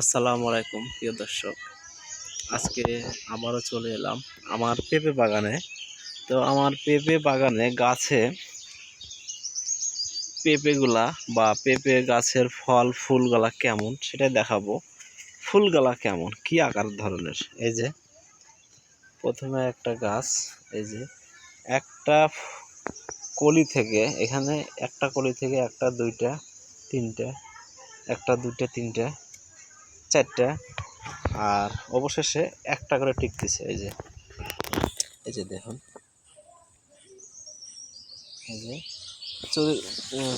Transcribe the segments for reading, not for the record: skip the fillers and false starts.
আসসালামু আলাইকুম প্রিয় দর্শক। আজকে আবারও চলে এলাম আমার পেঁপে বাগানে। তো আমার পেঁপে বাগানে গাছে পেঁপেগুলা বা পেঁপে গাছের ফল ফুলগুলা কেমন সেটা দেখাবো। ফুলগুলা কেমন, কি আকার ধরনের। এই যে প্রথমে একটা গাছ, এই যে একটা কলি থেকে, এখানে একটা কলি থেকে একটা, দুইটা, তিনটা, একটা, দুইটা, তিনটা, চারটা, আর অবশেষে একটা করে টিকতেছে। এই যে দেখুন, এই যে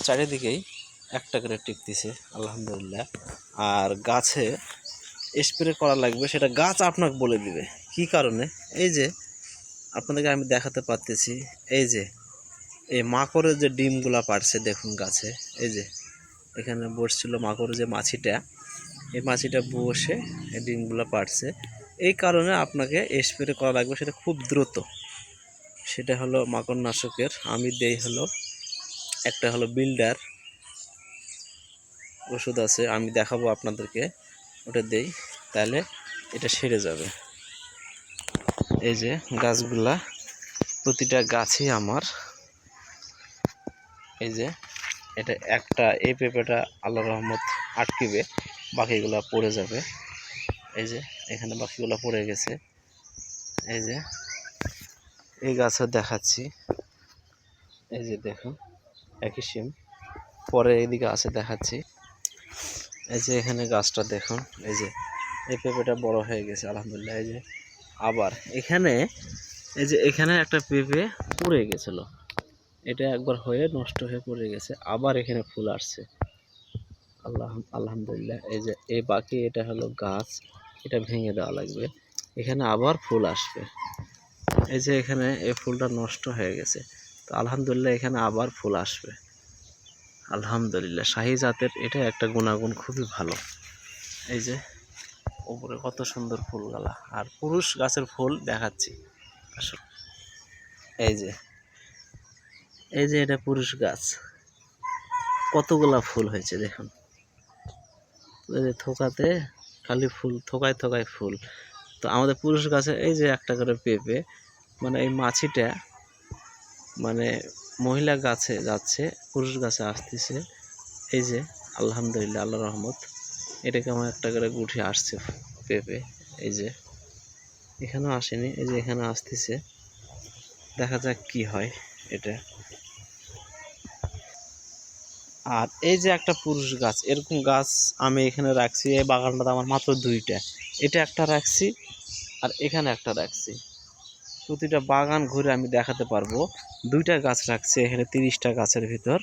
চারিদিকেই একটা করে টিকতেছে, আলহামদুলিল্লাহ। আর গাছে স্প্রে করা লাগবে, সেটা গাছ আপনাকে বলে দিবে কি কারণে। এই যে আপনাদেরকে আমি দেখাতে পারতেছি, এই যে এই মাকড়ের যে ডিমগুলা পাড়ছে দেখুন গাছে, এই যে এখানে বসছিল মাকড়ের যে মাছিটা, এই মাছিটা বসে এই ডিমগুলো পাড়ছে। এই কারণে আপনাকে স্প্রে করা লাগবে, সেটা খুব দ্রুত। সেটা হলো মাকড়নাশকের আমি দেই হলো, একটা হলো বিল্ডার ওষুধ আছে, আমি দেখাবো আপনাদেরকে, ওটা দেই, তাহলে এটা সেরে যাবে। এই যে গাছগুলা, প্রতিটা গাছই আমার, এই যে এটা একটা, এই পেঁপেটা আল্লাহ রহমত আটকিবে, বাকিগুলা পড়ে যাবে। এই যে এখানে বাকিগুলা পড়ে গেছে। এই যে এই গাছও দেখাচ্ছি, এই যে দেখুন একই সিম, পরে এইদিকে আছে দেখাচ্ছি। এই যে এখানে গাছটা দেখুন, এই যে এই পেঁপেটা বড় হয়ে গেছে আলহামদুলিল্লাহ। এই যে আবার এখানে, এই যে এখানে একটা পেঁপে পড়ে গেছিল, এটা একবার হয়ে নষ্ট হয়ে পড়ে গেছে, আবার এখানে ফুল আসছে আলহামদুলিল্লাহ। এই যে এই বাকি এটা হলো গাছ, এটা ভেঙে দেওয়া লাগবে, এখানে আবার ফুল আসবে। এই যে এখানে এই ফুলটা নষ্ট হয়ে গেছে, তো আলহামদুলিল্লাহ এখানে আবার ফুল আসবে আলহামদুলিল্লাহ। শাহী জাতের এটা একটা গুণাগুণ খুবই ভালো। এই যে উপরে কত সুন্দর ফুলগুলা, আর পুরুষ গাছের ফুল দেখাচ্ছি আসলে। এই যে এটা পুরুষ গাছ, কতগুলা ফুল হয়েছে দেখুন। এই যে থোকাতে খালি ফুল, থোকায় থোকায় ফুল। তো আমাদের পুরুষ গাছে এই যে একটা করে পেঁপে, মানে এই মাছিটা মানে মহিলা গাছে যাচ্ছে, পুরুষ গাছে আসতেছে। এই যে আলহামদুলিল্লাহ, আল্লাহ রহমত, এটাকে আমার একটা করে গুঠে আসছে পেঁপে। এই যে এখানেও আসেনি, এই যে এখানে আসতেছে, দেখা যাক কি হয় এটা। আর এই যে একটা পুরুষ গাছ, এরকম গাছ আমি এখানে রাখছি, এই বাগানটাতে আমার মাত্র দুইটা, এটা একটা রাখছি আর এখানে একটা রাখছি। প্রতিটা বাগান ঘুরে আমি দেখাতে পারবো। দুইটা গাছ রাখছি এখানে, 30টা গাছের ভিতর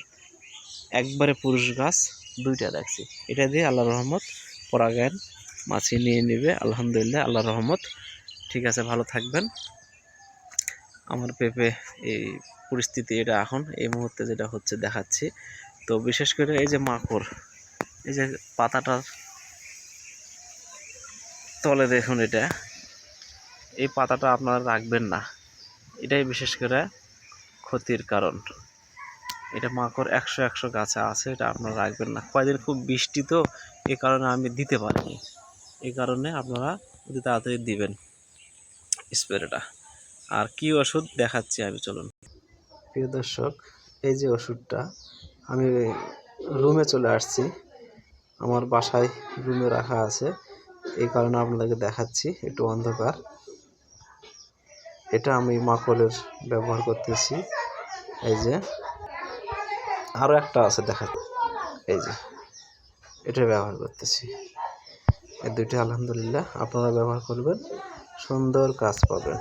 একবারে পুরুষ গাছ দুইটা রাখছি। এটা দিয়ে আল্লাহ রহমত পরাগায়ন মাছি নিয়ে নেবে আলহামদুলিল্লাহ, আল্লাহ রহমত। ঠিক আছে, ভালো থাকবেন। আমার পেঁপে এই পরিস্থিতি, এটা এখন এই মুহূর্তে যেটা হচ্ছে দেখাচ্ছি। তো বিশেষ করে এই যে মাকড়, এই যে পাতাটার তলে দেখুন, এটা এই পাতাটা আপনারা রাখবেন না, এটাই বিশেষ করে ক্ষতির কারণ। এটা মাকড় 100 গাছে আছে, এটা আপনারা রাখবেন না। কয়দিন খুব বৃষ্টি, তো এই কারণে আমি দিতে পারিনি, এই কারণে আপনারা অতি তাড়াতাড়ি দিবেন স্প্রেটা। আর কি ওষুধ দেখাচ্ছি আমি, চলুন প্রিয় দর্শক। এই যে ওষুধটা আমি রুমে চলে আসছি, আমার বাসায় রুমে রাখা আছে, এই কারণে আপনাদেরকে দেখাচ্ছি, একটু অন্ধকার। এটা আমি মাকড়ের ব্যবহার করতেছি। এই যে আরও একটা আছে দেখা, এই যে এটা ব্যবহার করতেছি। এই দুইটা আলহামদুলিল্লাহ আপনারা ব্যবহার করবেন, সুন্দর কাজ পাবেন।